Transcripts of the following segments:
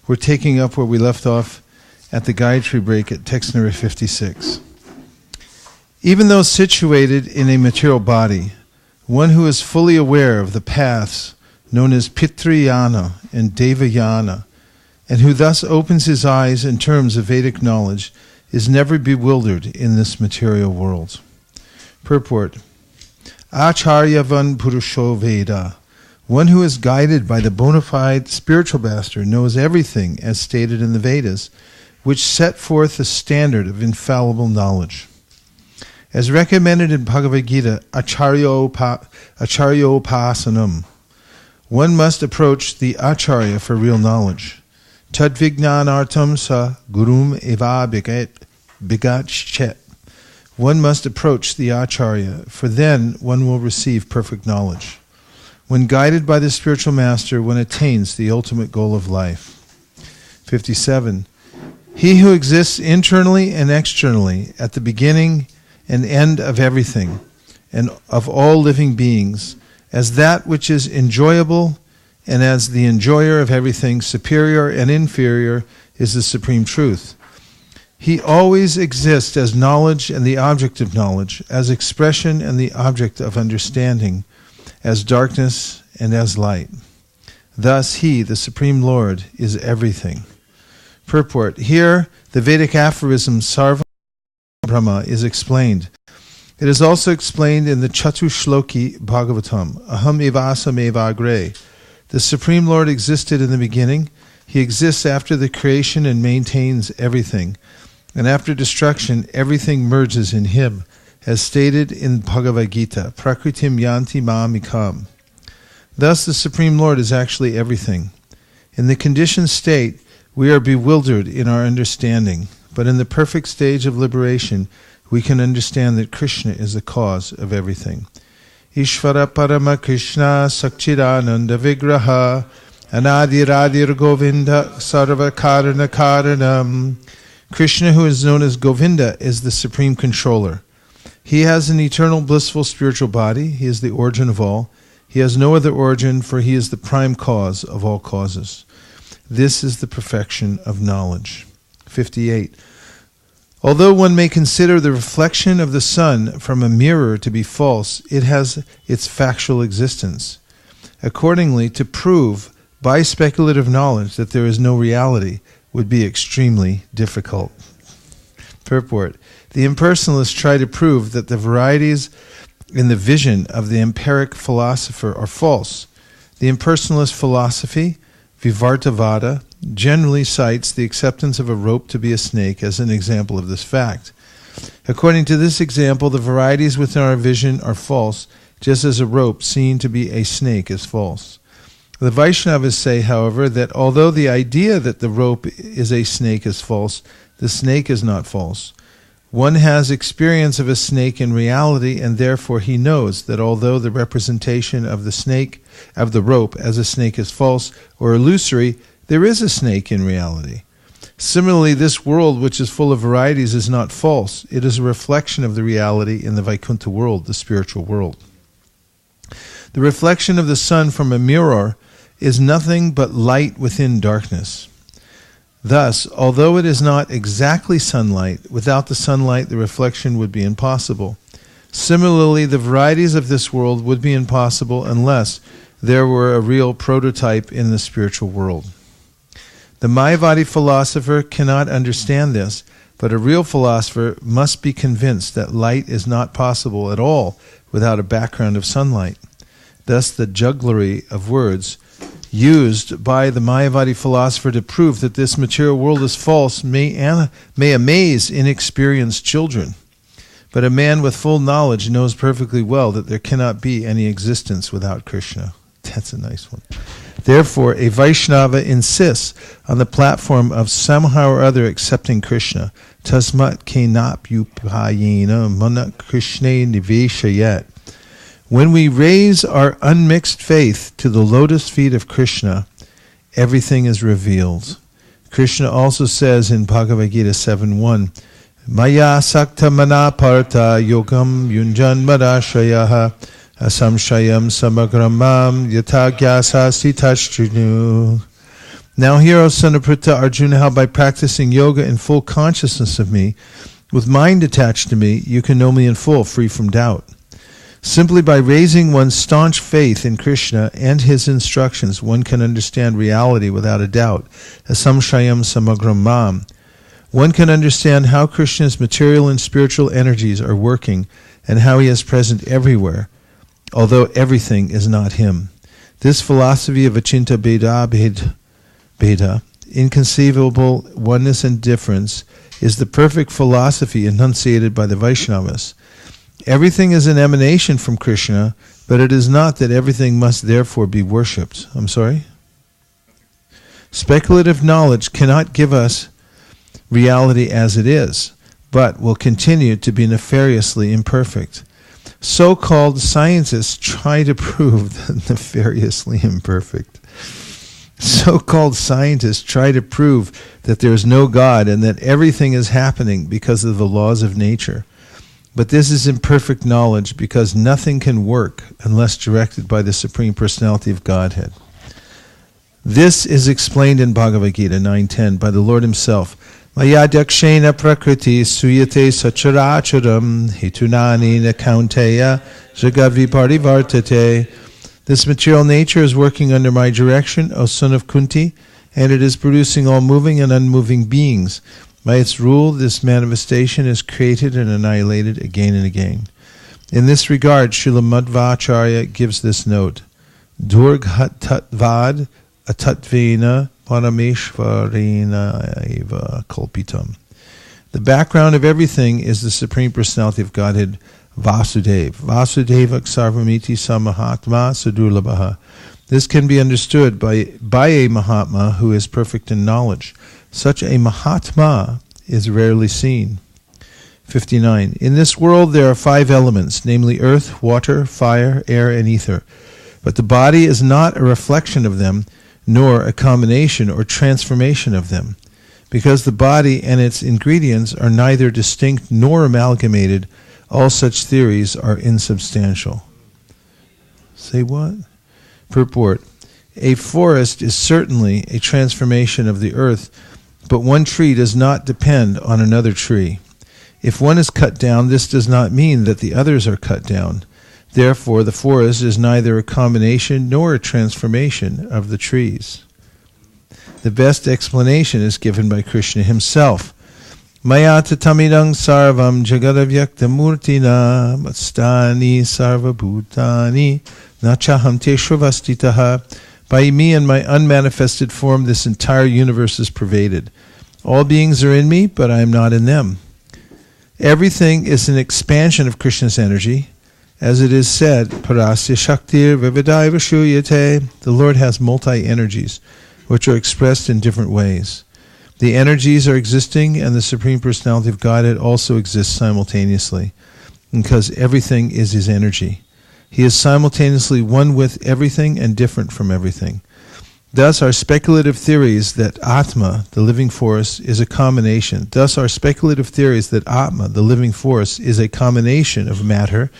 We're taking up where we left off at the Gayatri break at text number 56. Even though situated in a material body, one who is fully aware of the paths known as Pitrayana and Devayana, and who thus opens his eyes in terms of Vedic knowledge, is never bewildered in this material world. Purport: Acharyavan Purusho Veda. One who is guided by the bona fide spiritual master knows everything as stated in the Vedas, which set forth the standard of infallible knowledge. As recommended in Bhagavad Gita, Acharyopasanam, one must approach the Acharya for real knowledge. Tadvignanartam sa gurum eva bigatchet. One must approach the Acharya, for then one will receive perfect knowledge. When guided by the spiritual master, one attains the ultimate goal of life. 57. He who exists internally and externally, at the beginning and end of everything, and of all living beings, as that which is enjoyable, and as the enjoyer of everything, superior and inferior, is the supreme truth. He always exists as knowledge and the object of knowledge, as expression and the object of understanding, as darkness and as light. Thus he, the Supreme Lord, is everything. Purport: here the Vedic aphorism Sarva Brahma is explained. It is also explained in the Chatushloki Bhagavatam, Aham evasam eva agre. The Supreme Lord existed in the beginning. He exists after the creation and maintains everything. And after destruction, everything merges in him, as stated in Bhagavad Gita, Prakritim yanti ma'amikam. Thus the Supreme Lord is actually everything. In the conditioned state, we are bewildered in our understanding, but in the perfect stage of liberation, we can understand that Krishna is the cause of everything. Ishvara Parama Krishna Sakchidananda Vigraha Anadiradir Govinda Sarva Karana Karanam. Krishna, who is known as Govinda, is the supreme controller. He has an eternal blissful spiritual body. He is the origin of all. He has no other origin, for he is the prime cause of all causes. This is the perfection of knowledge. 58. Although one may consider the reflection of the sun from a mirror to be false, it has its factual existence. Accordingly, to prove by speculative knowledge that there is no reality would be extremely difficult. Purport: the impersonalists try to prove that the varieties in the vision of the empiric philosopher are false. The impersonalist philosophy, Vivartavada, generally cites the acceptance of a rope to be a snake as an example of this fact. According to this example, the varieties within our vision are false, just as a rope seen to be a snake is false. The Vaishnavas say, however, that although the idea that the rope is a snake is false, the snake is not false. One has experience of a snake in reality, and therefore he knows that although the representation of the rope as a snake is false or illusory, there is a snake in reality. Similarly, this world, which is full of varieties, is not false. It is a reflection of the reality in the Vaikuntha world, the spiritual world. The reflection of the sun from a mirror is nothing but light within darkness. Thus, although it is not exactly sunlight, without the sunlight the reflection would be impossible. Similarly, the varieties of this world would be impossible unless there were a real prototype in the spiritual world. The Mayavadi philosopher cannot understand this, but a real philosopher must be convinced that light is not possible at all without a background of sunlight. Thus, the jugglery of words used by the Mayavadi philosopher to prove that this material world is false may amaze inexperienced children. But a man with full knowledge knows perfectly well that there cannot be any existence without Krishna. That's a nice one. Therefore, a Vaishnava insists on the platform of somehow or other accepting Krishna. Tasmat kenapyupayena mana Krishne niveshayat. When we raise our unmixed faith to the lotus feet of Krishna, everything is revealed. Krishna also says in Bhagavad Gita 7.1, Maya sakta mana parta yogam yunjan madashayaha asamshayam samagramam yatagyasasi tashtrinu. Now hear, O son of Pritha Arjuna, how by practicing yoga in full consciousness of me, with mind attached to me, you can know me in full, free from doubt. Simply by raising one's staunch faith in Krishna and his instructions, one can understand reality without a doubt. Asamshayam samagram mam. One can understand how Krishna's material and spiritual energies are working and how he is present everywhere, although everything is not him. This philosophy of achinta bheda, inconceivable oneness and difference, is the perfect philosophy enunciated by the Vaishnavas. Everything is an emanation from Krishna, but it is not that everything must therefore be worshipped. Speculative knowledge cannot give us reality as it is, but will continue to be nefariously imperfect. So-called scientists try to prove that nefariously imperfect. So-called scientists try to prove that there is no God and that everything is happening because of the laws of nature. But this is imperfect knowledge because nothing can work unless directed by the Supreme Personality of Godhead. This is explained in Bhagavad Gita 9.10 by the Lord himself. Maya dakshena prakriti suyate sacharacharam hitunani nakaunteya jagavi parivartate. This material nature is working under my direction, O son of Kunti, and it is producing all moving and unmoving beings. By its rule, this manifestation is created and annihilated again and again. In this regard, Srila Madhvacharya gives this note: Durghatavad atatvena parameshvarena eva kalpitam. The background of everything is the Supreme Personality of Godhead, Vasudeva. Vasudeva sarvamiti samahatma sadurlabhaha. This can be understood by a Mahatma who is perfect in knowledge. Such a Mahatma is rarely seen. 59. In this world there are 5 elements, namely earth, water, fire, air, and ether. But the body is not a reflection of them, nor a combination or transformation of them. Because the body and its ingredients are neither distinct nor amalgamated, all such theories are insubstantial. Say what? Purport. A forest is certainly a transformation of the earth, but one tree does not depend on another tree. If one is cut down, this does not mean that the others are cut down. Therefore, the forest is neither a combination nor a transformation of the trees. The best explanation is given by Krishna himself. Maya tatamidang sarvam jagadavyaktamurtina mastani sarvabhutani nachaham teshravastitaha. By me and my unmanifested form, this entire universe is pervaded. All beings are in me, but I am not in them. Everything is an expansion of Krishna's energy. As it is said, Parasya Shaktir Vividaiva Shuyate, the Lord has multi-energies, which are expressed in different ways. The energies are existing, and the Supreme Personality of Godhead also exists simultaneously, because everything is his energy. He is simultaneously one with everything and different from everything. Thus our speculative theories that Atma, the living force, is a combination. Thus our speculative theories that Atma, the living force, is a combination of matter,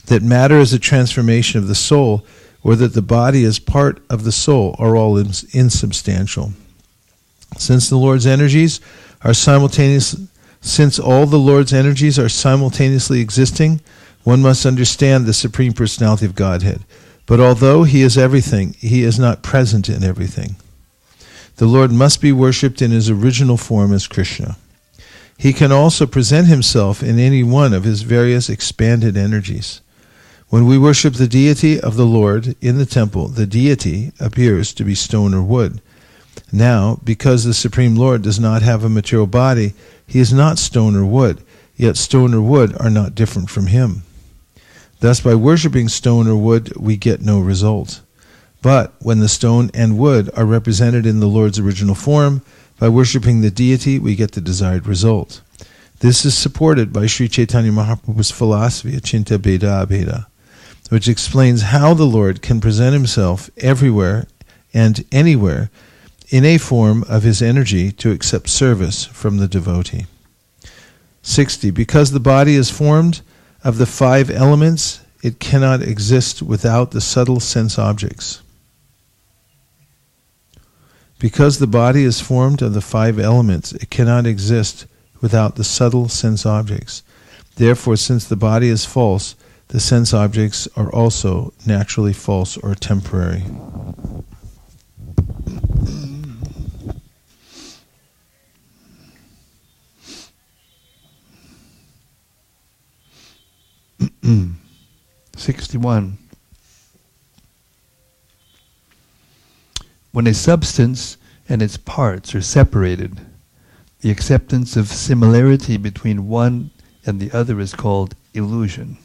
that matter is a transformation of the soul, or that the body is part of the soul, are all insubstantial. Since all the Lord's energies are simultaneously existing, one must understand the Supreme Personality of Godhead. But although he is everything, he is not present in everything. The Lord must be worshipped in his original form as Krishna. He can also present himself in any one of his various expanded energies. When we worship the deity of the Lord in the temple, the deity appears to be stone or wood. Now, because the Supreme Lord does not have a material body, he is not stone or wood, yet stone or wood are not different from him. Thus, by worshipping stone or wood, we get no result. But when the stone and wood are represented in the Lord's original form, by worshipping the deity, we get the desired result. This is supported by Sri Chaitanya Mahaprabhu's philosophy, Achinta Bheda Abheda, which explains how the Lord can present himself everywhere and anywhere in a form of his energy to accept service from the devotee. 60. Because the body is formed of the 5 elements, it cannot exist without the subtle sense objects. Because the body is formed of the 5 elements, it cannot exist without the subtle sense objects. Therefore, since the body is false, the sense objects are also naturally false or temporary. Mm. 61. When a substance and its parts are separated, the acceptance of similarity between one and the other is called illusion.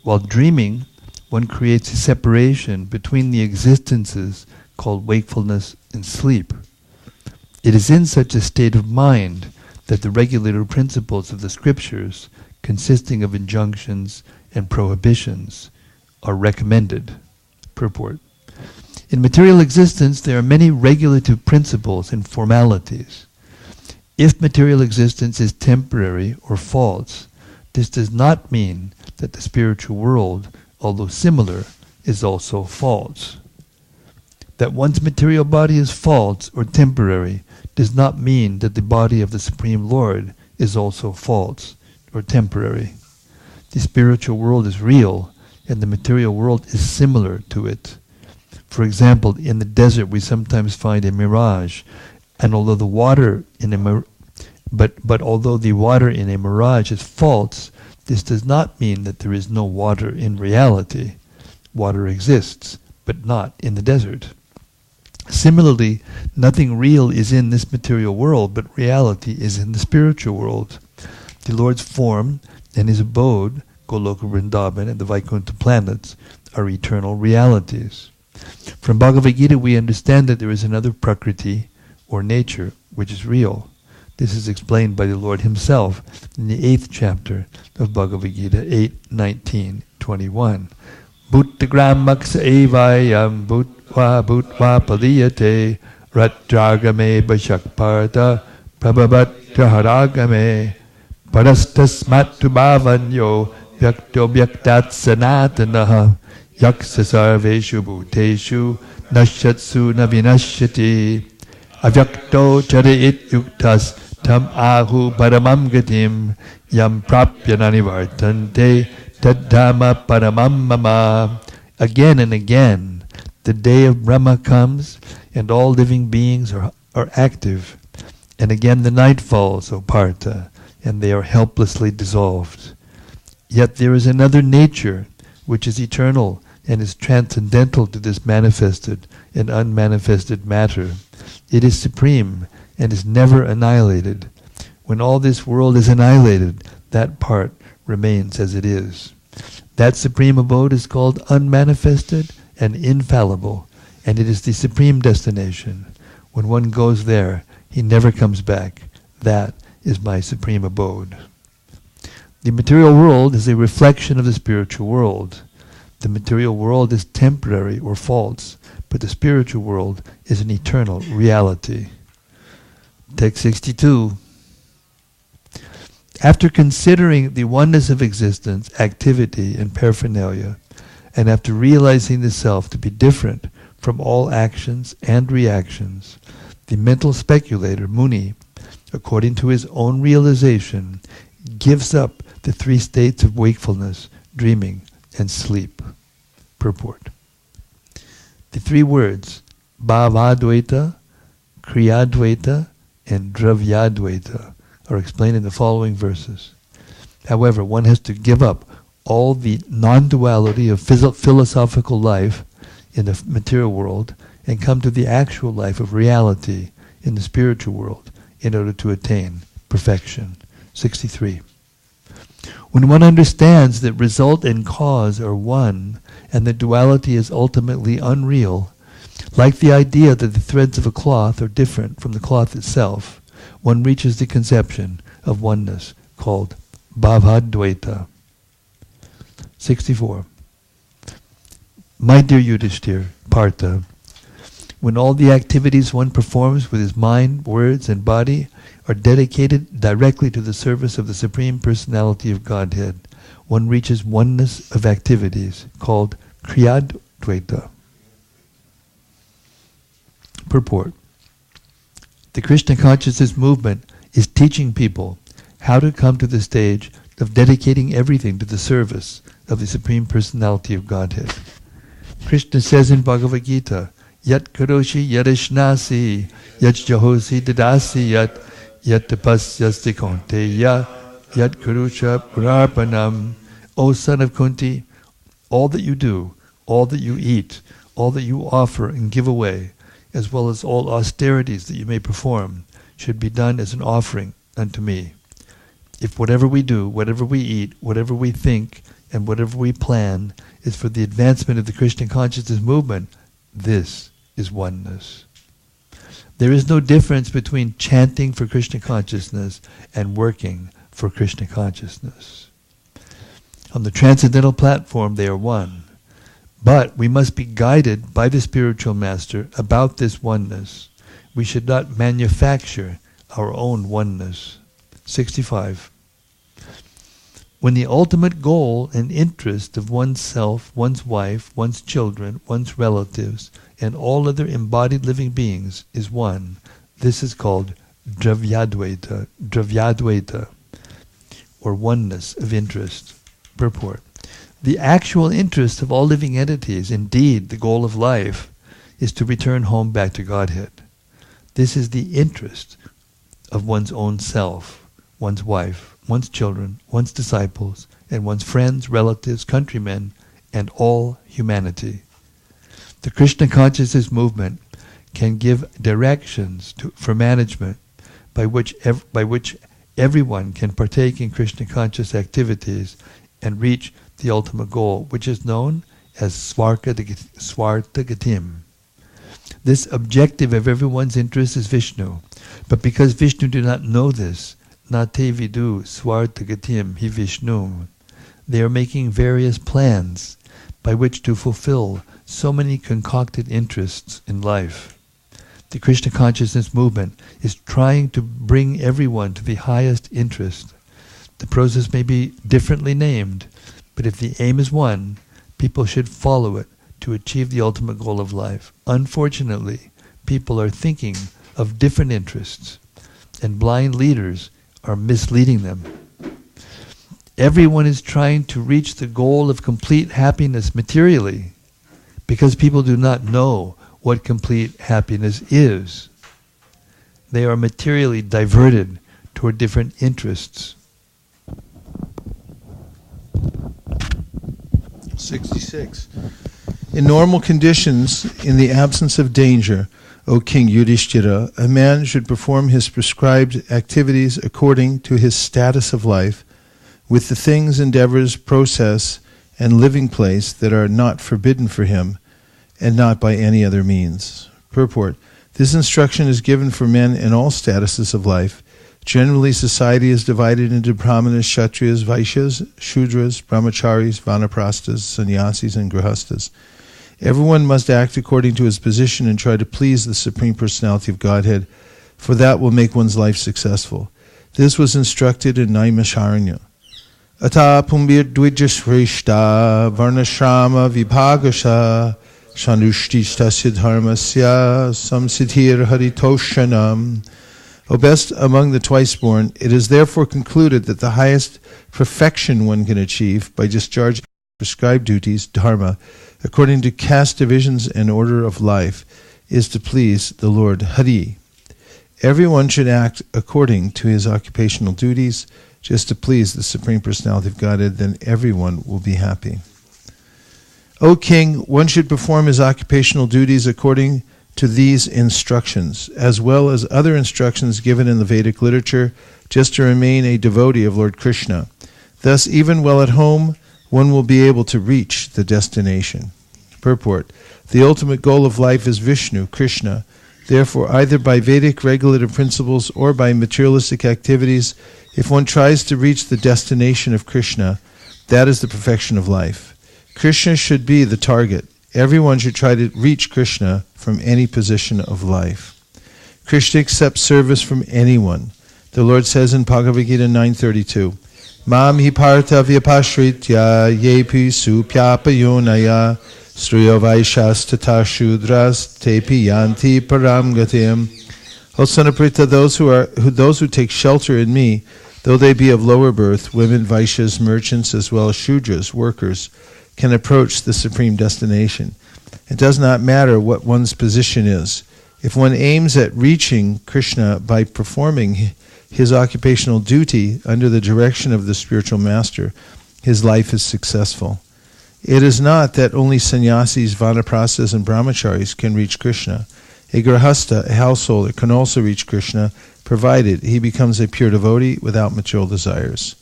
While dreaming, one creates a separation between the existences called wakefulness and sleep. It is in such a state of mind that the regulator principles of the scriptures, consisting of injunctions and prohibitions, are recommended. Purport. In material existence, there are many regulative principles and formalities. If material existence is temporary or false, this does not mean that the spiritual world, although similar, is also false. That one's material body is false or temporary does not mean that the body of the Supreme Lord is also false or temporary. The spiritual world is real, and the material world is similar to it. For example, in the desert we sometimes find a mirage, and although the water in a although the water in a mirage is false, this does not mean that there is no water in reality. Water exists, but not in the desert. Similarly, nothing real is in this material world, but reality is in the spiritual world. The Lord's form and His abode, Goloka Vrindavan and the Vaikuntha planets, are eternal realities. From Bhagavad Gita we understand that there is another Prakriti, or nature, which is real. This is explained by the Lord Himself in the 8th chapter of Bhagavad Gita, 8:19-21. Bhuttagramaksa evayam bhutva paliyate ratjagame bhashakparta prabhavat parastasmatu bhavanyo vyakto vyaktat sanatanaha yaksa sarveshu bhuteshu nashatsu navinashyati avyakto chariit yuktas tam ahu paramam gatim yam prapya nanivartante taddhama paramam mama. Again and again, the day of Brahma comes and all living beings are active. And again the night falls, O Partha, and they are helplessly dissolved. Yet there is another nature which is eternal and is transcendental to this manifested and unmanifested matter. It is supreme and is never annihilated. When all this world is annihilated, that part remains as it is. That supreme abode is called unmanifested and infallible, and it is the supreme destination. When one goes there, he never comes back. That is my supreme abode. The material world is a reflection of the spiritual world. The material world is temporary or false, but the spiritual world is an eternal reality. Text 62. After considering the oneness of existence, activity, and paraphernalia, and after realizing the self to be different from all actions and reactions, the mental speculator, Muni, according to his own realization, gives up the 3 states of wakefulness, dreaming, and sleep. Purport. The 3 words, Bhavadvaita, Kriyadvaita, and Dravyadvaita, are explained in the following verses. However, one has to give up all the non-duality of philosophical life in the material world and come to the actual life of reality in the spiritual world in order to attain perfection. 63. When one understands that result and cause are one and that duality is ultimately unreal, like the idea that the threads of a cloth are different from the cloth itself, one reaches the conception of oneness called Bhavadvaita. 64. My dear Yudhishthir, Partha, when all the activities one performs with his mind, words, and body are dedicated directly to the service of the Supreme Personality of Godhead, one reaches oneness of activities called Kriyadvaita. Purport. The Krishna consciousness movement is teaching people how to come to the stage of dedicating everything to the service of the Supreme Personality of Godhead. Krishna says in Bhagavad Gita, Yat karoshi yadishnasi, yat jahosi dadasi, yat tapasyasti konteya, yat karusha purarpanam. O son of Kunti, all that you do, all that you eat, all that you offer and give away, as well as all austerities that you may perform, should be done as an offering unto me. If whatever we do, whatever we eat, whatever we think, and whatever we plan is for the advancement of the Krishna consciousness movement, this is oneness. There is no difference between chanting for Krishna consciousness and working for Krishna consciousness. On the transcendental platform, they are one. But we must be guided by the spiritual master about this oneness. We should not manufacture our own oneness. 65. When the ultimate goal and interest of oneself, one's wife, one's children, one's relatives, and all other embodied living beings is one, this is called Dravyadvaita, or oneness of interest. Purport. The actual interest of all living entities, indeed the goal of life, is to return home back to Godhead. This is the interest of one's own self, one's wife, one's children, one's disciples, and one's friends, relatives, countrymen, and all humanity. The Krishna consciousness movement can give directions for management by which everyone can partake in Krishna conscious activities and reach the ultimate goal, which is known as Svartagatim. This objective of everyone's interest is Vishnu. But because Vishnu do not know this, Nate vidu Svartagatim hi Vishnu, they are making various plans by which to fulfill so many concocted interests in life. The Krishna consciousness movement is trying to bring everyone to the highest interest. The process may be differently named, but if the aim is one, people should follow it to achieve the ultimate goal of life. Unfortunately, people are thinking of different interests, and blind leaders are misleading them. Everyone is trying to reach the goal of complete happiness materially, because people do not know what complete happiness is. They are materially diverted toward different interests. 66. In normal conditions, in the absence of danger, O King Yudhishthira, a man should perform his prescribed activities according to his status of life, with the things, endeavors, process, and living place that are not forbidden for him, and not by any other means. Purport. This instruction is given for men in all statuses of life. Generally, society is divided into brahmanas, kshatriyas, vaishyas, shudras, brahmacharis, vanaprasthas, sannyasis, and grihastas. Everyone must act according to his position and try to please the Supreme Personality of Godhead, for that will make one's life successful. This was instructed in Naimisharanya. Ata pumbir dvijashrishta varnashrama vibhagasha shanushtishtasya dharmasya samsiddhir haritoshanam. O best among the twice-born, it is therefore concluded that the highest perfection one can achieve by discharging prescribed duties, dharma, according to caste divisions and order of life, is to please the Lord Hari. Everyone should act according to his occupational duties, just to please the Supreme Personality of Godhead, then everyone will be happy. O King, one should perform his occupational duties according to these instructions, as well as other instructions given in the Vedic literature, just to remain a devotee of Lord Krishna. Thus, even while at home, one will be able to reach the destination. Purport. The ultimate goal of life is Vishnu, Krishna. Therefore, either by Vedic regulative principles or by materialistic activities, if one tries to reach the destination of Krishna, that is the perfection of life. Krishna should be the target. Everyone should try to reach Krishna from any position of life. Krishna accepts service from anyone. The Lord says in Bhagavad Gita 9:32, Mam hi partha vyapashritya yepi supyapayonaya Striyo Vaishas Tata Shudras Tepi Yanti Param Gatim. O son of Pritha, those who take shelter in me, though they be of lower birth, women, Vaishyas, merchants, as well as Shudras, workers, can approach the supreme destination. It does not matter what one's position is. If one aims at reaching Krishna by performing his occupational duty under the direction of the spiritual master, his life is successful. It is not that only sannyasis, vanaprasthas, and brahmacharis can reach Krishna. A grahastha, a householder, can also reach Krishna, provided he becomes a pure devotee without material desires.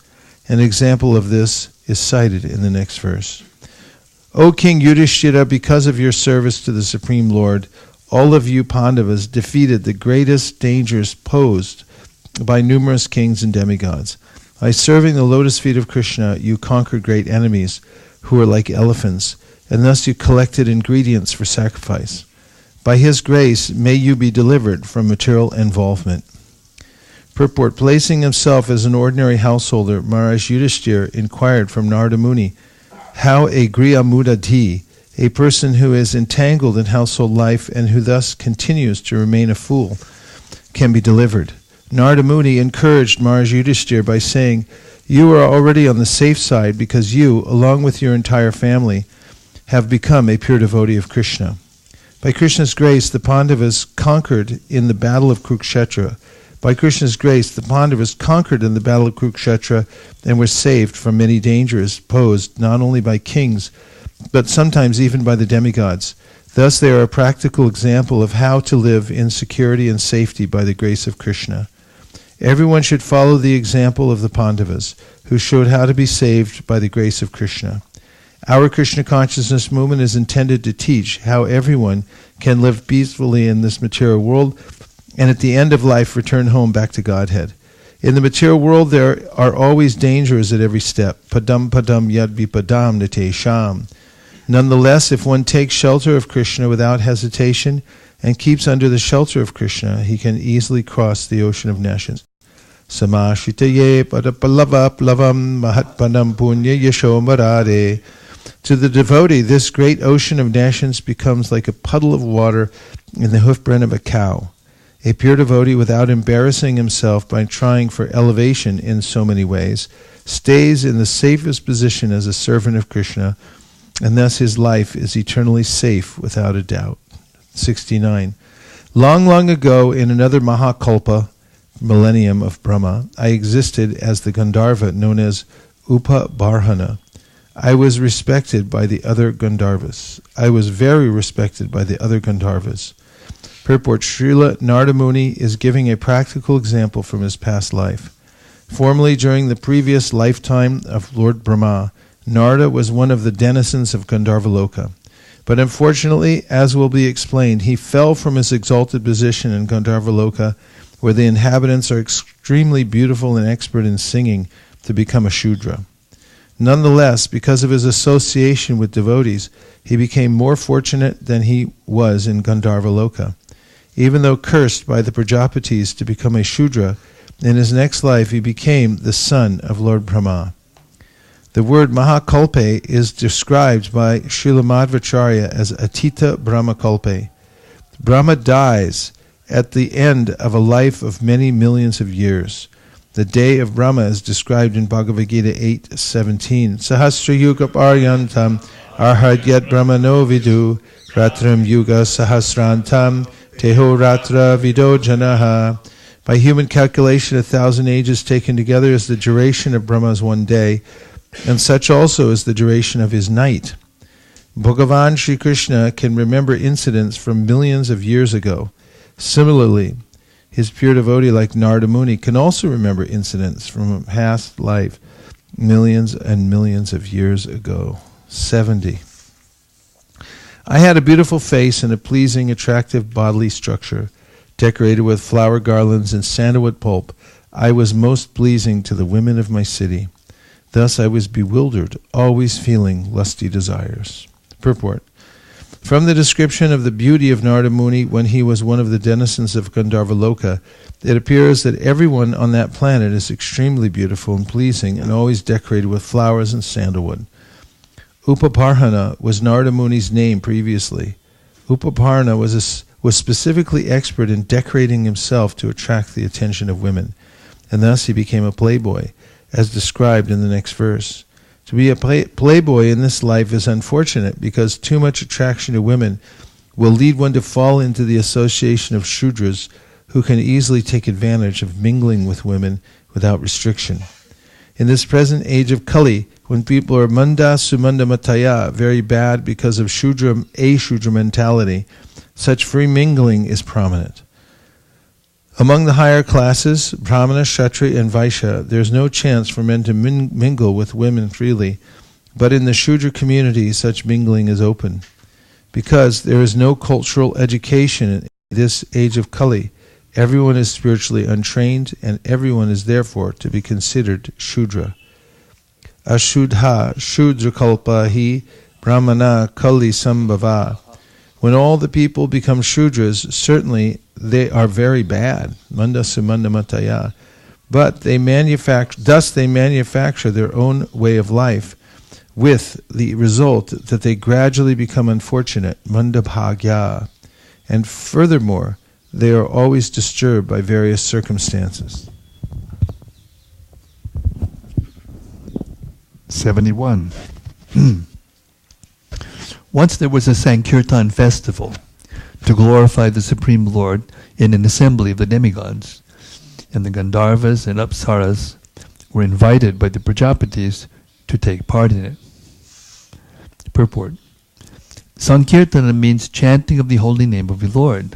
An example of this is cited in the next verse. O King Yudhishthira, because of your service to the Supreme Lord, all of you Pandavas defeated the greatest dangers posed by numerous kings and demigods. By serving the lotus feet of Krishna, you conquered great enemies who were like elephants, and thus you collected ingredients for sacrifice. By his grace, may you be delivered from material involvement. Purport: placing himself as an ordinary householder, Maharaj Yudhishthira inquired from Narada Muni how a Griyamudati, a person who is entangled in household life and who thus continues to remain a fool, can be delivered. Narada Muni encouraged Maharaj Yudhishthira by saying, "You are already on the safe side because you, along with your entire family, have become a pure devotee of Krishna." By Krishna's grace, the Pandavas conquered in the battle of Kurukshetra. By Krishna's grace, the Pandavas conquered in the battle of Kurukshetra and were saved from many dangers posed not only by kings, but sometimes even by the demigods. Thus they are a practical example of how to live in security and safety by the grace of Krishna. Everyone should follow the example of the Pandavas, who showed how to be saved by the grace of Krishna. Our Krishna consciousness movement is intended to teach how everyone can live peacefully in this material world and at the end of life return home back to Godhead. In the material world there are always dangers at every step. Padam padam yad vipadam nitesham. Nonetheless, if one takes shelter of Krishna without hesitation and keeps under the shelter of Krishna, he can easily cross the ocean of nations. Samashitaye padapalava plavam mahatpanam punya yashomarade. To the devotee, this great ocean of nations becomes like a puddle of water in the hoofprint of a cow. A pure devotee, without embarrassing himself by trying for elevation in so many ways, stays in the safest position as a servant of Krishna, and thus his life is eternally safe without a doubt. 69. Long, long ago, in another Mahakalpa, millennium of Brahma, I existed as the Gandharva known as Upabarhana. I was respected by the other Gandharvas. I was very respected by the other Gandharvas. Purport: Srila Narada Muni is giving a practical example from his past life. Formerly, during the previous lifetime of Lord Brahma, Narada was one of the denizens of Gandharvaloka. But unfortunately, as will be explained, he fell from his exalted position in Gandharvaloka, where the inhabitants are extremely beautiful and expert in singing, to become a Shudra. Nonetheless, because of his association with devotees, he became more fortunate than he was in Gandharvaloka. Even though cursed by the Prajapatis to become a Shudra, in his next life he became the son of Lord Brahma. The word Mahakalpe is described by Srila Madhvacharya as Atita Brahmakalpe. Brahma dies at the end of a life of many millions of years. The day of Brahma is described in Bhagavad Gita 8:17. Sahasra yuga paryantam arhadyat brahmano vidu ratram yuga sahasrantam teho ratra vido janaha. By human calculation, 1,000 ages taken together is the duration of Brahma's one day, and such also is the duration of his night. Bhagavan Sri Krishna can remember incidents from millions of years ago. Similarly, his pure devotee like Narada Muni can also remember incidents from a past life millions and millions of years ago. 70. I had a beautiful face and a pleasing, attractive bodily structure, decorated with flower garlands and sandalwood pulp. I was most pleasing to the women of my city. Thus I was bewildered, always feeling lusty desires. Purport: From the description of the beauty of Narada Muni when he was one of the denizens of Gandharvaloka, it appears that everyone on that planet is extremely beautiful and pleasing and always decorated with flowers and sandalwood. Upaparhana was Narada Muni's name previously. Upaparhana was specifically expert in decorating himself to attract the attention of women, and thus he became a playboy, as described in the next verse. To be a playboy in this life is unfortunate because too much attraction to women will lead one to fall into the association of Shudras who can easily take advantage of mingling with women without restriction. In this present age of Kali, when people are manda sumanda mataya, very bad because of Shudra mentality, such free mingling is prominent. Among the higher classes, Brahmana, Kshatriya, and Vaishya, there is no chance for men to mingle with women freely, but in the Shudra community such mingling is open. Because there is no cultural education in this age of Kali, everyone is spiritually untrained, and everyone is therefore to be considered Shudra. Ashudha Shudra kalpa hi Brahmana Kali sambhava. When all the people become Shudras, certainly they are very bad, manda sumanda mataya, but they manufacture their own way of life, with the result that they gradually become unfortunate, manda bhagya, and furthermore, they are always disturbed by various circumstances. 71. Once there was a Sankirtan festival to glorify the Supreme Lord in an assembly of the demigods, and the Gandharvas and Apsaras were invited by the Prajapatis to take part in it. Purport. Sankirtana means chanting of the holy name of the Lord.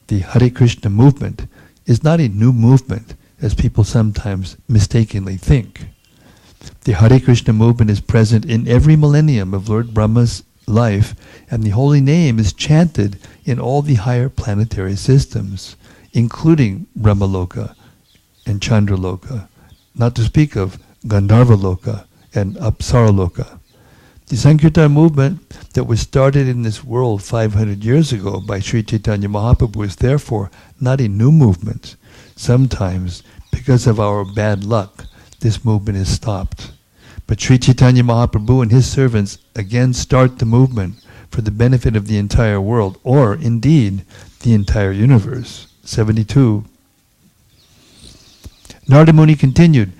The Hare Krishna movement is not a new movement, as people sometimes mistakenly think. The Hare Krishna movement is present in every millennium of Lord Brahma's life, and the holy name is chanted in all the higher planetary systems, including Brahmaloka and Chandraloka, not to speak of Gandharvaloka and Apsaraloka. The Sankirtan movement that was started in this world 500 years ago by Sri Chaitanya Mahaprabhu is therefore not a new movement. Sometimes, because of our bad luck, this movement is stopped. But Sri Chaitanya Mahaprabhu and his servants again start the movement for the benefit of the entire world, or indeed, the entire universe. 72. Narada Muni continued,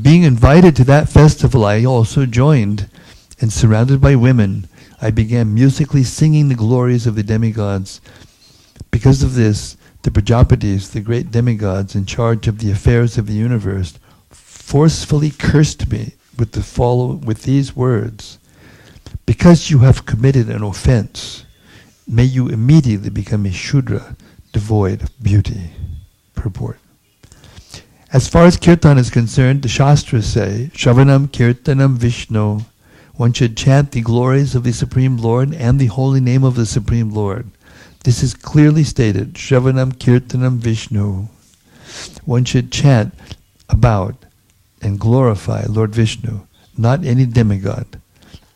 being invited to that festival, I also joined, and surrounded by women, I began musically singing the glories of the demigods. Because of this, the Prajapatis, the great demigods in charge of the affairs of the universe, forcefully cursed me with these words, because you have committed an offense, may you immediately become a Shudra, devoid of beauty. Purport. As far as Kirtan is concerned, the Shastras say, Shravanam Kirtanam Vishnu, one should chant the glories of the Supreme Lord and the holy name of the Supreme Lord. This is clearly stated, Shravanam Kirtanam Vishnu. One should chant about and glorify Lord Vishnu, not any demigod.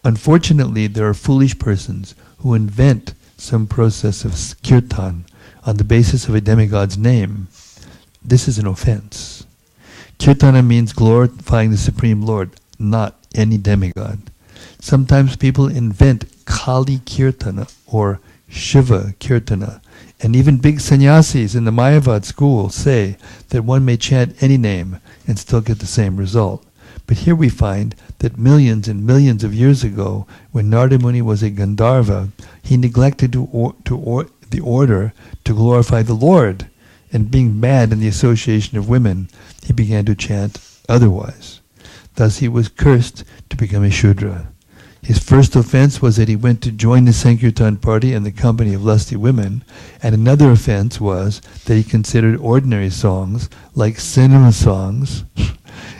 Unfortunately, there are foolish persons who invent some process of kirtan on the basis of a demigod's name. This is an offense. Kirtana means glorifying the Supreme Lord, not any demigod. Sometimes people invent Kali Kirtana or Shiva Kirtana, and even big sannyasis in the Mayavad school say that one may chant any name and still get the same result. But here we find that millions and millions of years ago, when Narada Muni was a Gandharva, he neglected the order to glorify the Lord, and being mad in the association of women, he began to chant otherwise. Thus he was cursed to become a Shudra. His first offense was that he went to join the Sankirtan party in the company of lusty women, and another offense was that he considered ordinary songs, like cinema songs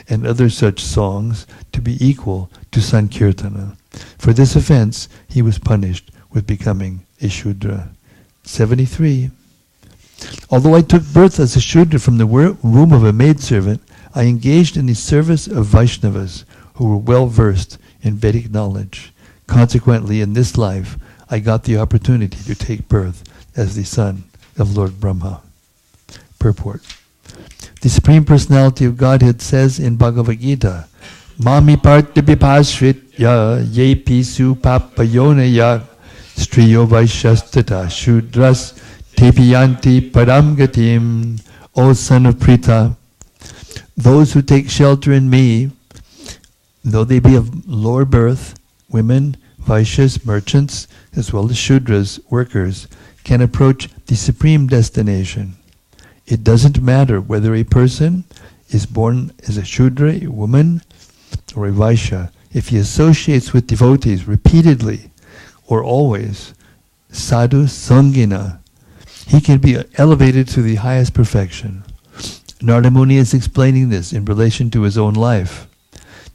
and other such songs, to be equal to Sankirtana. For this offense, he was punished with becoming a Shudra. 73. Although I took birth as a Shudra from the womb of a maidservant, I engaged in the service of Vaishnavas, who were well versed in Vedic knowledge. Consequently, in this life, I got the opportunity to take birth as the son of Lord Brahma. Purport. The Supreme Personality of Godhead says in Bhagavad Gita, Mami Partha Vipashrit ya ye pisu papayone ya striyo vaishastata shudras tepiyanti padam gatim. O son of Pritha, those who take shelter in me, though they be of lower birth, women, Vaishyas, merchants, as well as Shudras, workers, can approach the supreme destination. It doesn't matter whether a person is born as a Shudra, a woman, or a Vaishya. If he associates with devotees repeatedly or always, sadhu sangina, he can be elevated to the highest perfection. Narada Muni is explaining this in relation to his own life.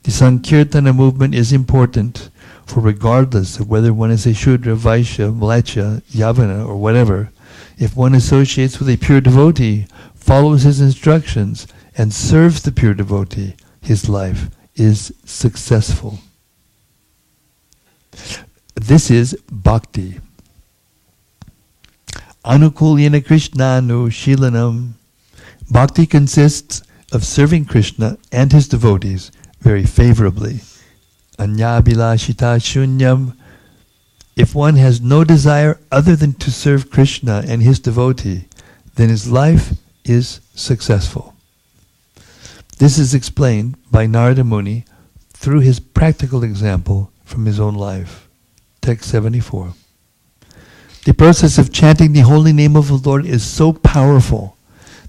The Sankirtana movement is important, for regardless of whether one is a Shudra, Vaishya, Mleccha, Yavana, or whatever, if one associates with a pure devotee, follows his instructions, and serves the pure devotee, his life is successful. This is bhakti. Anukulyana Krishnanu Shilanam. Bhakti consists of serving Krishna and his devotees very favorably. Anyabhilashita shunyam. If one has no desire other than to serve Krishna and his devotee, then his life is successful. This is explained by Narada Muni through his practical example from his own life. Text 74. The process of chanting the holy name of the Lord is so powerful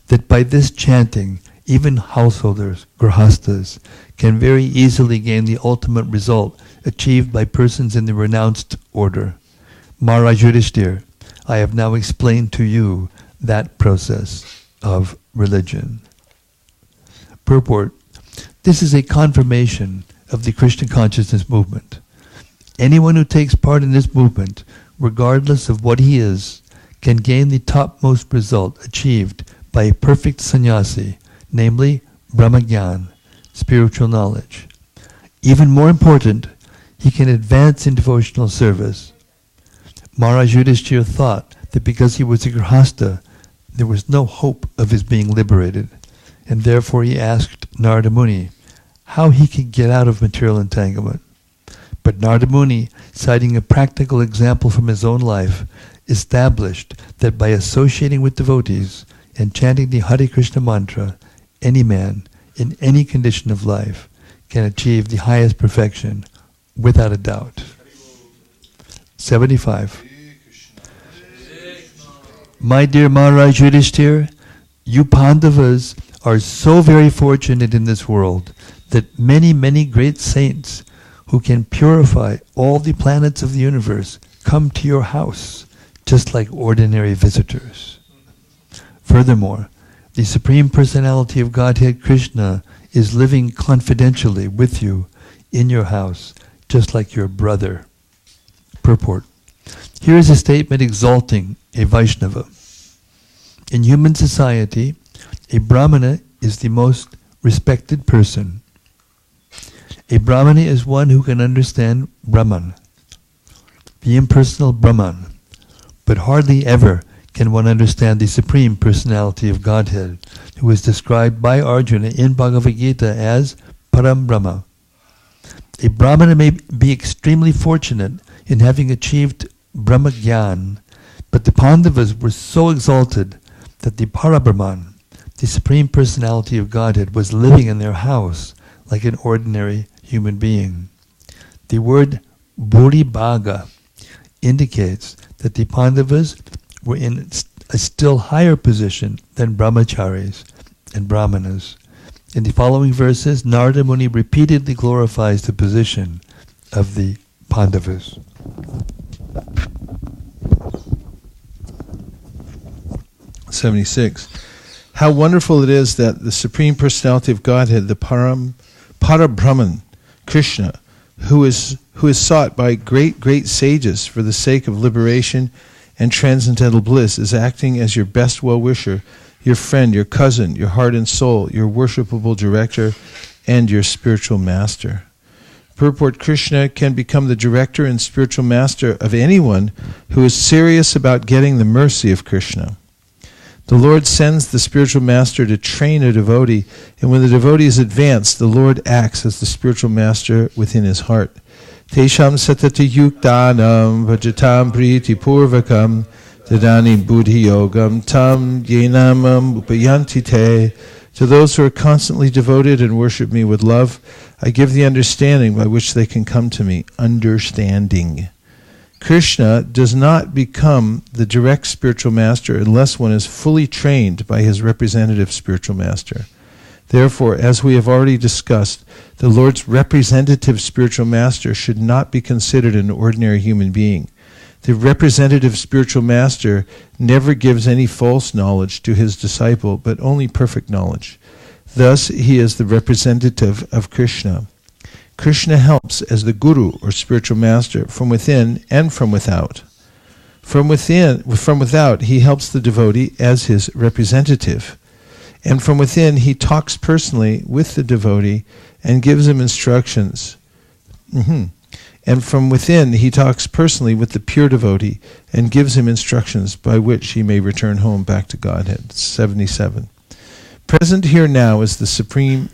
that by this chanting, even householders, grahastas, can very easily gain the ultimate result achieved by persons in the renounced order. Maharaj Yudhishthira, I have now explained to you that process of religion. Purport. This is a confirmation of the Krishna consciousness movement. Anyone who takes part in this movement, regardless of what he is, can gain the topmost result achieved by a perfect sannyasi, namely Brahmagyan, spiritual knowledge. Even more important, he can advance in devotional service. Maharaj Yudhishthira thought that because he was a grihasta, there was no hope of his being liberated, and therefore he asked Narada Muni how he could get out of material entanglement. But Narada Muni, citing a practical example from his own life, established that by associating with devotees and chanting the Hare Krishna mantra, any man, in any condition of life, can achieve the highest perfection, without a doubt. 75. My dear Maharaj Yudhishthira, you Pandavas are so very fortunate in this world that many, many great saints who can purify all the planets of the universe come to your house, just like ordinary visitors. Furthermore, the Supreme Personality of Godhead Krishna is living confidentially with you in your house, just like your brother. Purport. Here is a statement exalting a Vaishnava. In human society, a Brahmana is the most respected person. A Brahmana is one who can understand Brahman, the impersonal Brahman, but hardly ever can one understand the Supreme Personality of Godhead, who is described by Arjuna in Bhagavad Gita as Param Brahma. A Brahmana may be extremely fortunate in having achieved Brahma Gyan, but the Pandavas were so exalted that the Parabrahman, the Supreme Personality of Godhead, was living in their house like an ordinary human being. The word Buribhaga indicates that the Pandavas were in a still higher position than brahmacharis and brahmanas. In the following verses, Narada Muni repeatedly glorifies the position of the Pandavas. "76. How wonderful it is that the Supreme Personality of Godhead, the Parabrahman, Krishna, who is sought by great sages for the sake of liberation and transcendental bliss, is acting as your best well-wisher, your friend, your cousin, your heart and soul, your worshipable director, and your spiritual master." Purport. Krishna can become the director and spiritual master of anyone who is serious about getting the mercy of Krishna. The Lord sends the spiritual master to train a devotee, and when the devotee is advanced, the Lord acts as the spiritual master within his heart. Tesham satati yuktanam vajatam priti purvakam tadani buddhi yogam tam yenamam upayanti te. To those who are constantly devoted and worship me with love, I give the understanding by which they can come to me. Understanding. Krishna does not become the direct spiritual master unless one is fully trained by his representative spiritual master. Therefore, as we have already discussed, the Lord's representative spiritual master should not be considered an ordinary human being. The representative spiritual master never gives any false knowledge to his disciple, but only perfect knowledge. Thus, he is the representative of Krishna. Krishna helps as the guru or spiritual master from within and from without. From without, he helps the devotee as his representative. And from within, he talks personally with the devotee and gives him instructions. And from within, he talks personally with the pure devotee and gives him instructions by which he may return home back to Godhead. 77. Present here now is the same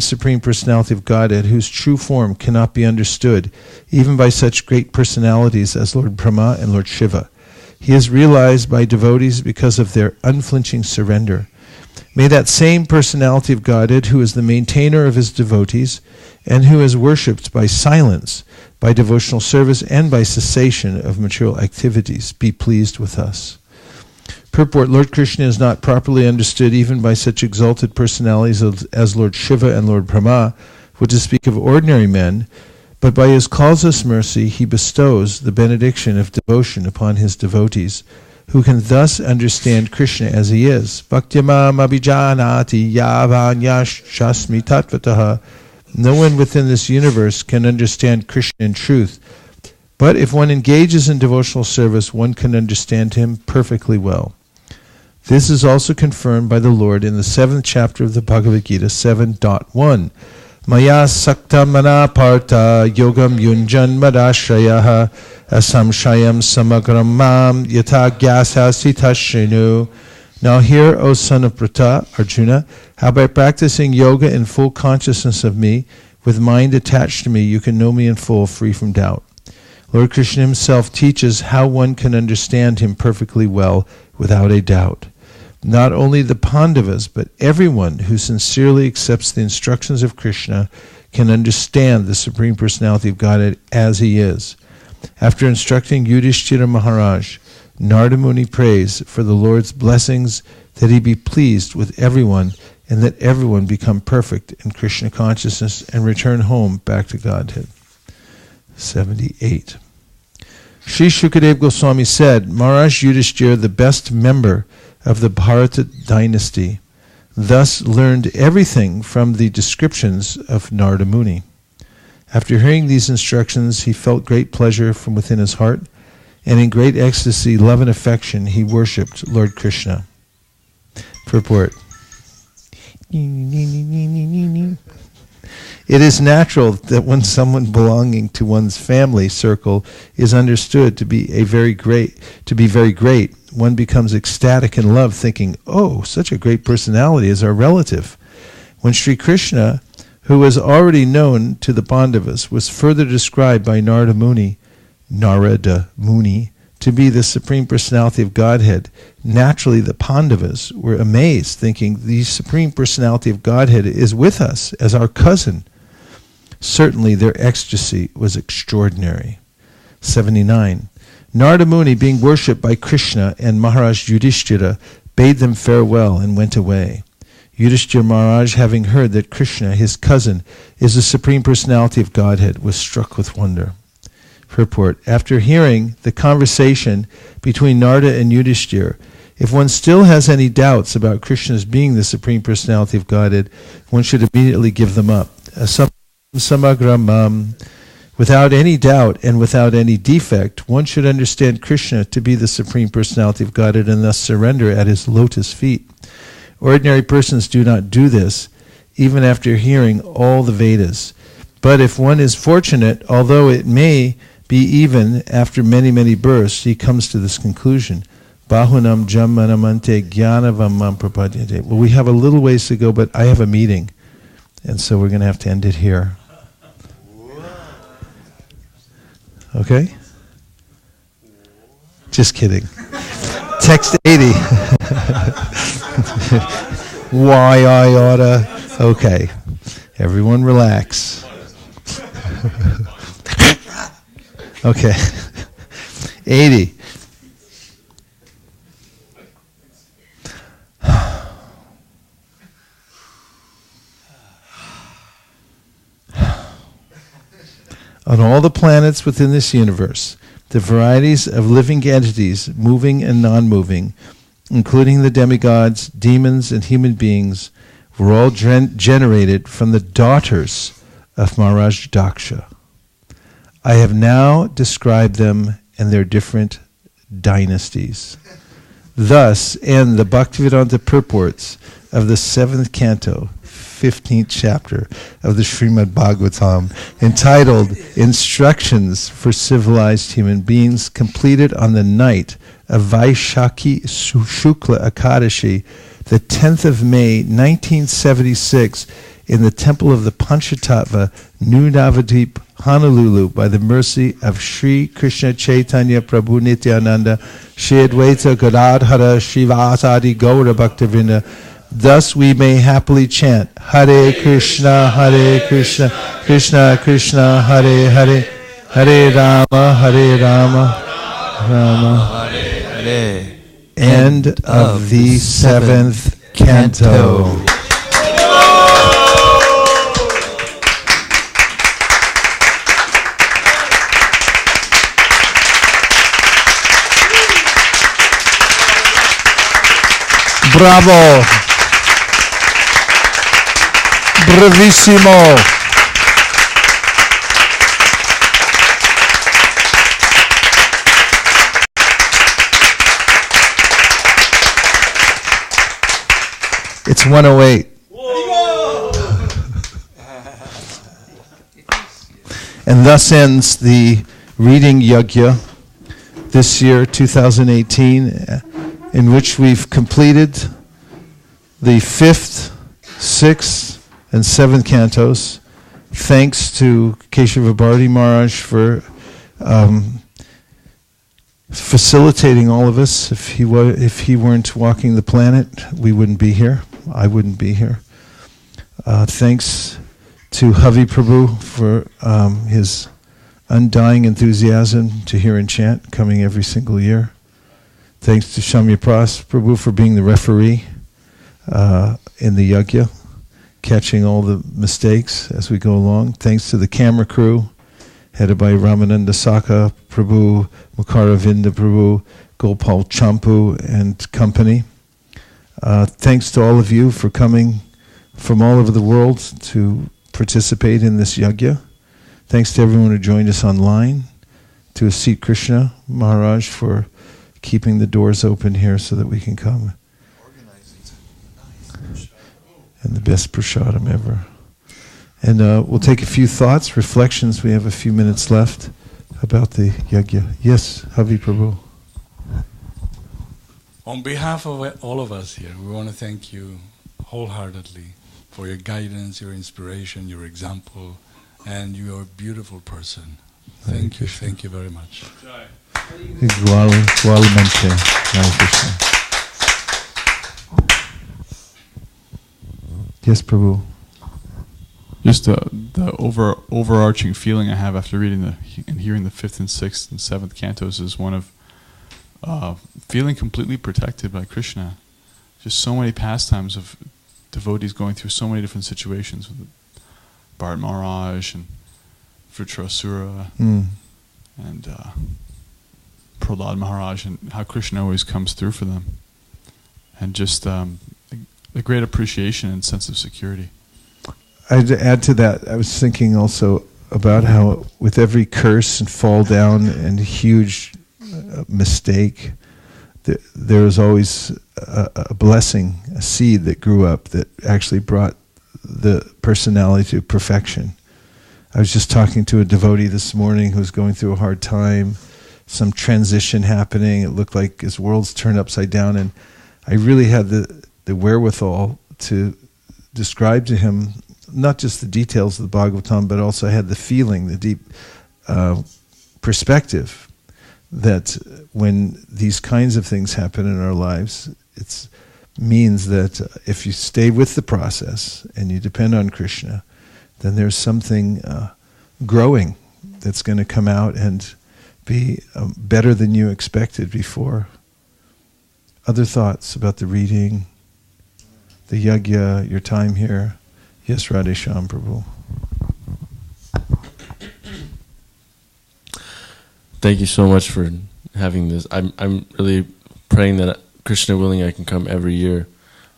Supreme Personality of Godhead, whose true form cannot be understood, even by such great personalities as Lord Brahma and Lord Shiva. He is realized by devotees because of their unflinching surrender. May that same Personality of Godhead, who is the maintainer of his devotees, and who is worshipped by silence, by devotional service, and by cessation of material activities, be pleased with us. Purport: Lord Krishna is not properly understood even by such exalted personalities as Lord Shiva and Lord Brahma, which to speak of ordinary men, but by his causeless mercy he bestows the benediction of devotion upon his devotees, who can thus understand Krishna as he is. Bhaktyamam abhijanati yavanyashasmi tatvataha. No one within this universe can understand Krishna in truth, but if one engages in devotional service, one can understand him perfectly well. This is also confirmed by the Lord in the 7th chapter of the Bhagavad Gita, 7.1. Maya saktam mana partha yogam yunjan madashayaha asamshayam samagram mam yata gyasasi tashrinu. Now hear, O son of Pratha, Arjuna, how by practicing yoga in full consciousness of me, with mind attached to me, you can know me in full, free from doubt. Lord Krishna himself teaches how one can understand him perfectly well, without a doubt. Not only the Pandavas, but everyone who sincerely accepts the instructions of Krishna can understand the Supreme Personality of Godhead as he is. After instructing Yudhishthira Maharaj, Narada Muni prays for the Lord's blessings, that he be pleased with everyone, and that everyone become perfect in Krishna consciousness and return home back to Godhead. 78. Sri Shukadev Goswami said, Maharaj Yudhishthira, the best member of the Bharati dynasty, thus learned everything from the descriptions of Narada Muni. After hearing these instructions, he felt great pleasure from within his heart, and in great ecstasy, love and affection, he worshipped Lord Krishna. Purport. It is natural that when someone belonging to one's family circle is understood to be very great, one becomes ecstatic in love, thinking, "Oh, such a great personality is our relative." When Sri Krishna, who was already known to the Pandavas, was further described by Narada Muni, to be the Supreme Personality of Godhead, naturally the Pandavas were amazed, thinking, the Supreme Personality of Godhead is with us as our cousin. Certainly their ecstasy was extraordinary. 79. Narada Muni, being worshipped by Krishna and Maharaj Yudhishthira, bade them farewell and went away. Yudhishthira Maharaj, having heard that Krishna, his cousin, is the Supreme Personality of Godhead, was struck with wonder. Purport. After hearing the conversation between Narada and Yudhishthira, if one still has any doubts about Krishna's being the Supreme Personality of Godhead, one should immediately give them up. Samagramam. Without any doubt and without any defect, one should understand Krishna to be the Supreme Personality of Godhead and thus surrender at his lotus feet. Ordinary persons do not do this, even after hearing all the Vedas. But if one is fortunate, although it may be even after many, many births, he comes to this conclusion. Bahunam jammanamante jnanavamam prapadyate. Well, we have a little ways to go, but I have a meeting, and so we're going to have to end it here. Okay? Just kidding. Text 80. Why I oughta. Okay. Everyone relax. Okay. 80. On all the planets within this universe, the varieties of living entities, moving and non-moving, including the demigods, demons, and human beings, were all generated from the daughters of Maharaj Daksha. I have now described them and their different dynasties. Thus end the Bhaktivedanta purports of the 7th canto, 15th chapter of the Srimad Bhagavatam, entitled Instructions for Civilized Human Beings, completed on the night of Vaisesika Shukla Akadashi, the 10th of May, 1976, in the temple of the Panchatattva, New Navadip, Honolulu, by the mercy of Sri Krishna Chaitanya Prabhu Nityananda, Shri Advaita Gadadhara Srivasadi Gaura Bhaktivinoda. Thus we may happily chant Hare Krishna, Krishna Krishna, Hare Hare, Hare Rama, Rama Hare. End of the 7th canto. Bravo! Bravissimo! It's 108. And thus ends the reading yajna this year, 2018, in which we've completed the 5th, 6th, and 7th cantos. Thanks to Kesava Bharati Maharaj for facilitating all of us. If he weren't walking the planet, we wouldn't be here. I wouldn't be here. Thanks to Havi Prabhu for his undying enthusiasm to hear and chant, coming every single year. Thanks to Shamya Prabhu for being the referee in the yajna, catching all the mistakes as we go along. Thanks to the camera crew, headed by Ramananda Saka Prabhu, Mukaravinda Prabhu, Gopal Champu, and company. Thanks to all of you for coming from all over the world to participate in this yajna. Thanks to everyone who joined us online, to Asit Krishna Maharaj for keeping the doors open here so that we can come. And the best prasadam ever. And we'll take a few thoughts, reflections. We have a few minutes left about the yajna. Yes, Havi Prabhu. On behalf of all of us here, we want to thank you wholeheartedly for your guidance, your inspiration, your example, and you are a beautiful person. Thank you very much. Yes, Prabhu. Just the overarching feeling I have after reading and hearing the 5th and 6th and 7th cantos is one of feeling completely protected by Krishna. Just so many pastimes of devotees going through so many different situations with Bharat Maharaj and Vritrasura and Prahlad Maharaj, and how Krishna always comes through for them. And just a great appreciation and sense of security. I'd add to that, I was thinking also about how with every curse and fall down and huge mistake, there was always a blessing, a seed that grew up that actually brought the personality to perfection. I was just talking to a devotee this morning who was going through a hard time, some transition happening. It looked like his world's turned upside down, and I really had the wherewithal to describe to him not just the details of the Bhagavatam, but also I had the feeling, the deep perspective that when these kinds of things happen in our lives, it means that if you stay with the process and you depend on Krishna, then there's something growing that's going to come out and be better than you expected before. Other thoughts about the reading, the yajna, your time here? Yes, Radhesham Prabhu. Thank you so much for having this. I'm really praying that Krishna willing I can come every year.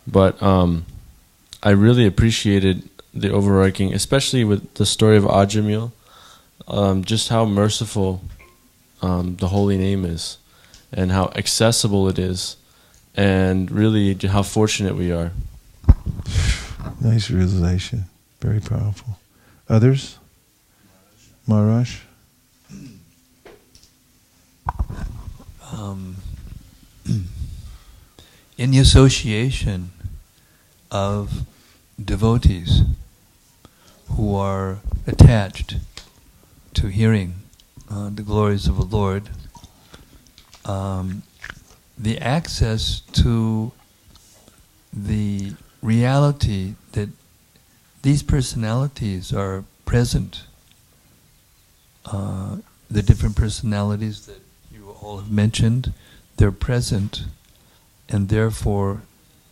But I really appreciated the overarching, especially with the story of Ajamil, just how merciful the holy name is and how accessible it is and really how fortunate we are. Nice realization. Very powerful. Others? Maharaj? In the association of devotees who are attached to hearing the glories of the Lord, the access to the reality that these personalities are present, the different personalities that you all have mentioned, they're present, and therefore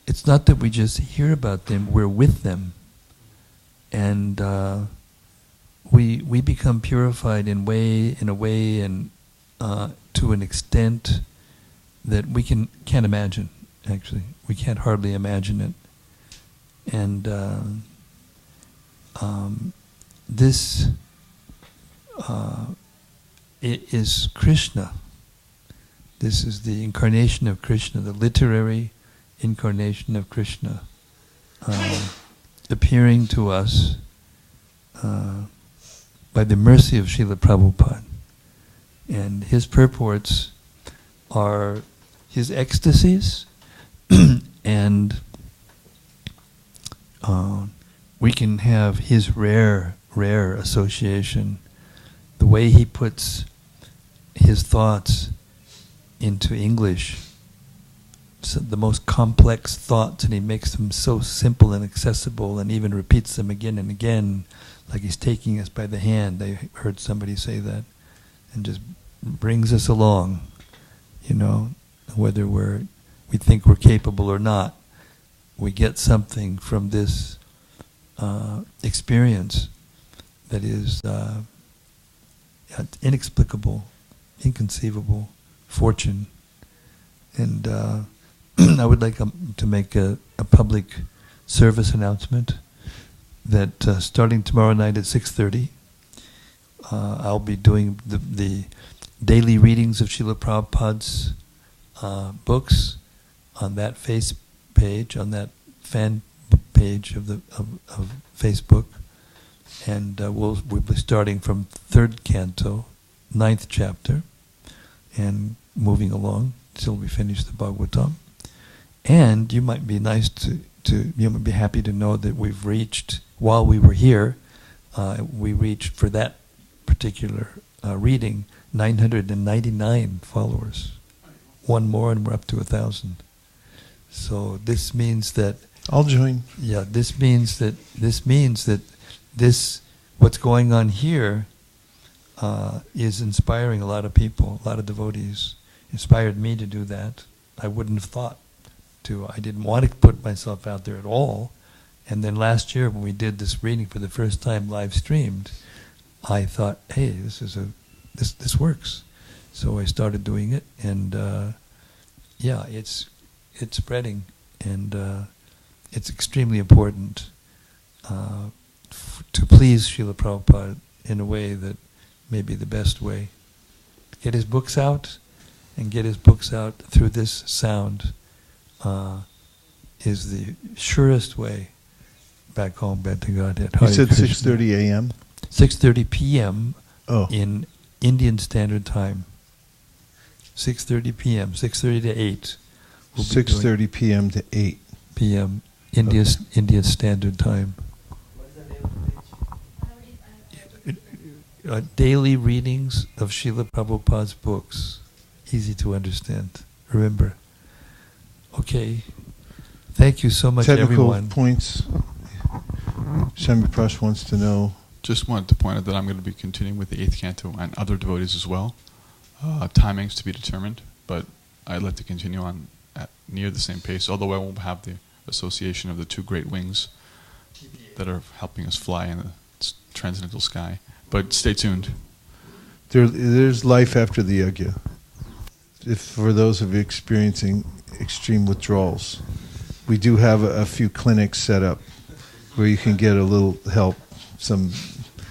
it's not that we just hear about them, we're with them. And we become purified in a way and to an extent that we can't imagine, actually. We can't hardly imagine it. And this it is Krishna. This is the incarnation of Krishna, the literary incarnation of Krishna, appearing to us by the mercy of Srila Prabhupada. And his purports are his ecstasies, and we can have his rare association, the way he puts his thoughts into English, so the most complex thoughts, and he makes them so simple and accessible and even repeats them again and again, like he's taking us by the hand. I heard somebody say that, and just brings us along, whether we think we're capable or not. We get something from this experience that is inexplicable, inconceivable, fortune. And I would like to make a public service announcement that starting tomorrow night at 6:30, I'll be doing the daily readings of Srila Prabhupada's books on that face page, on that fan page of Facebook, and we'll be starting from 3rd canto, 9th chapter, and moving along till we finish the Bhagavatam. And you might be you might be happy to know that we've reached, while we were here, we reached for that particular reading 999 followers. One more and we're up to 1,000. So this means that I'll join. Yeah, this means that what's going on here is inspiring a lot of people, a lot of devotees. Inspired me to do that. I wouldn't have thought to. I didn't want to put myself out there at all. And then last year when we did this reading for the first time live streamed, I thought, hey, this works. So I started doing it, and it's spreading, and it's extremely important to please Srila Prabhupada in a way that may be the best way. Get his books out, and get his books out through this sound is the surest way back home, back to Godhead. You said 6:30 a.m.? 6:30 p.m. Oh. in Indian Standard Time. 6:30 p.m., 6:30 to 8. 6:30 p.m. to 8 p.m. India Standard Time. daily readings of Srila Prabhupada's books. Easy to understand. Remember. Okay. Thank you so much, Technical everyone. points. Shami Prash wants to know. Just wanted to point out that I'm going to be continuing with the 8th canto and other devotees as well. Timings to be determined, but I'd like to continue on at near the same pace, although I won't have the association of the two great wings that are helping us fly in the transcendental sky. But stay tuned. There's life after the yajna. If for those of you experiencing extreme withdrawals, we do have a few clinics set up where you can get a little help, some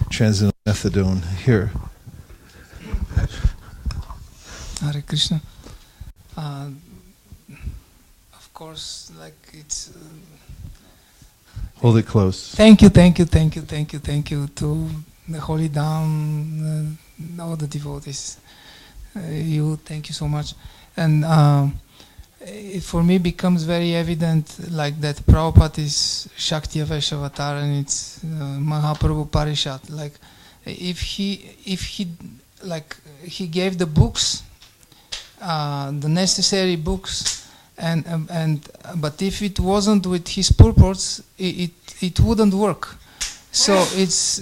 transcendental methadone here. Hare Krishna. Of course, like it's. Hold it close. Thank you to the Holy Dham, all the devotees. Thank you so much. And it for me becomes very evident, like that Prabhupada is Shakti Vaishavatar and it's Mahaprabhu Parishad. Like if he gave the books, the necessary books, but if it wasn't with his purports, it wouldn't work. So it's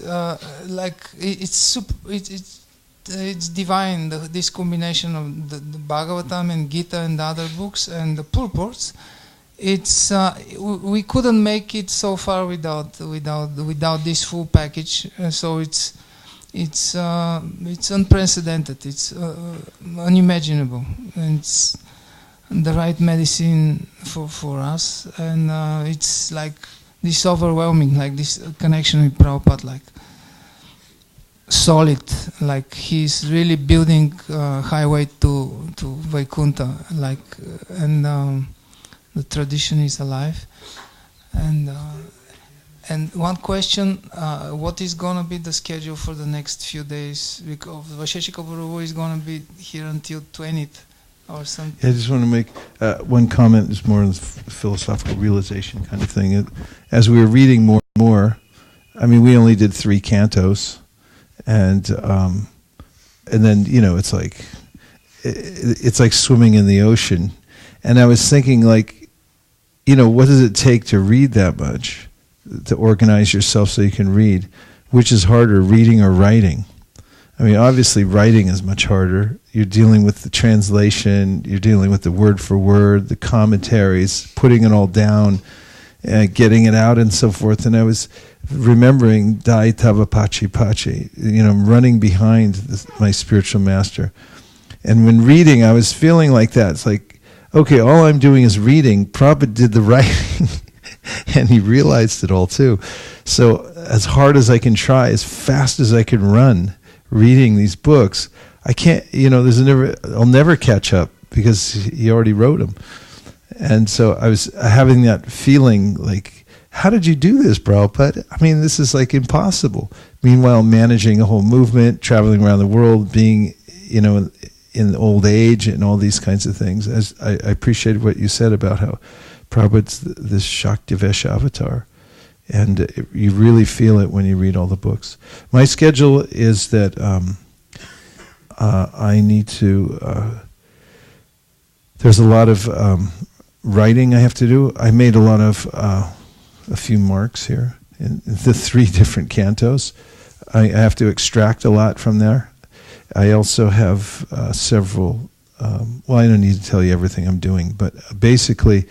it's divine. This combination of the Bhagavatam and Gita and the other books and the purports. It's we couldn't make it so far without this full package. So it's unprecedented. It's unimaginable. And it's the right medicine for us, and it's like this overwhelming, like this connection with Prabhupada, like solid, like he's really building highway to Vaikuntha, like and the tradition is alive. And one question, what is going to be the schedule for the next few days? Because Vaisesika Guru is going to be here until 20th or something. Yeah, I just want to make one comment. It's more of a philosophical realization kind of thing. As we were reading more and more, I mean, we only did 3 cantos, and then it's like swimming in the ocean. And I was thinking, like, what does it take to read that much, to organize yourself so you can read? Which is harder, reading or writing? I mean, obviously writing is much harder. You're dealing with the translation, you're dealing with the word for word, the commentaries, putting it all down, getting it out and so forth. And I was remembering Dai Tava Pachi Pachi, running behind my spiritual master. And when reading, I was feeling like that. It's like, okay, all I'm doing is reading. Prabhupada did the writing, and he realized it all too. So as hard as I can try, as fast as I can run, reading these books, I can't, I'll never catch up because he already wrote them. And so I was having that feeling like, how did you do this, Prabhupada? I mean, this is like impossible. Meanwhile, managing a whole movement, traveling around the world, being, in old age and all these kinds of things. As I appreciated what you said about how Prabhupada's this Shakti Vaishavatar. And you really feel it when you read all the books. My schedule is that I need to, there's a lot of writing I have to do. I made a few marks here in the 3 different cantos. I have to extract a lot from there. I also have several, I don't need to tell you everything I'm doing, but basically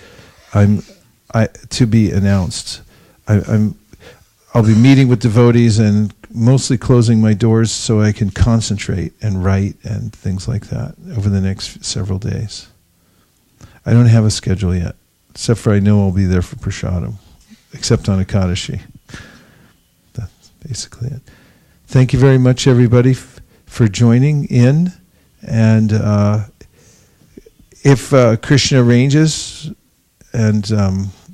to be announced. I'll be meeting with devotees and mostly closing my doors so I can concentrate and write and things like that over the next several days. I don't have a schedule yet, except for I know I'll be there for Prasadam, except on Ekadashi. That's basically it. Thank you very much, everybody, for joining in. And if Krishna arranges and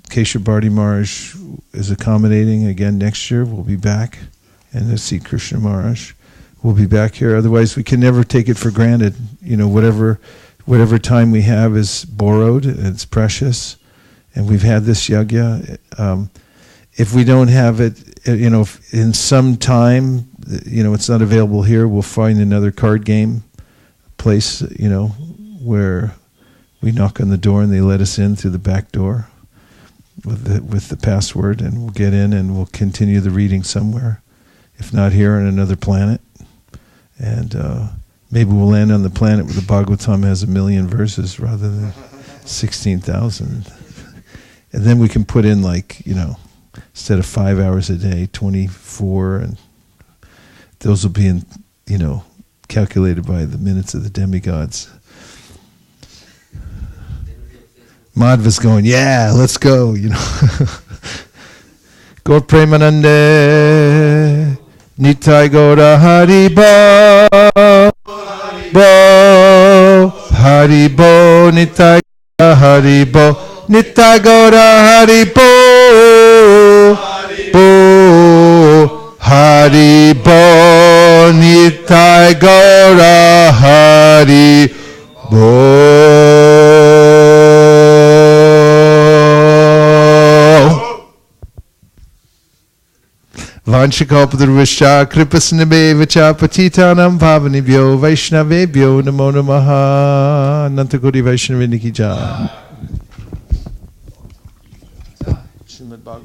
Kesava Bharati Maharaj is accommodating again next year, we'll be back. And to see Krishna Maharaj, we'll be back here. Otherwise, we can never take it for granted. Whatever time we have is borrowed, and it's precious. And we've had this yajna. if we don't have it, if in some time, it's not available here, we'll find another card game place, where we knock on the door and they let us in through the back door with the password, and we'll get in and we'll continue the reading somewhere, if not here, on another planet. And maybe we'll land on the planet where the Bhagavatam has 1 million verses rather than 16,000. And then we can put in instead of 5 hours a day, 24, and those will be in, calculated by the minutes of the demigods. Madhva's going, yeah, let's go, Gaur Premanande, Nitai Gaura Haribo, Haribo, Nitai Gaura Haribo, Nitai Gaura Haribo, Haribo, Nitai Gaura Haribo. Vanshikapadarvishya kripasnabhevacha patitanam pavanibhyo vaishnavebhyo namo namaha. Nantakoti Vaishnaviniki jai. Srimad Bhagavatam.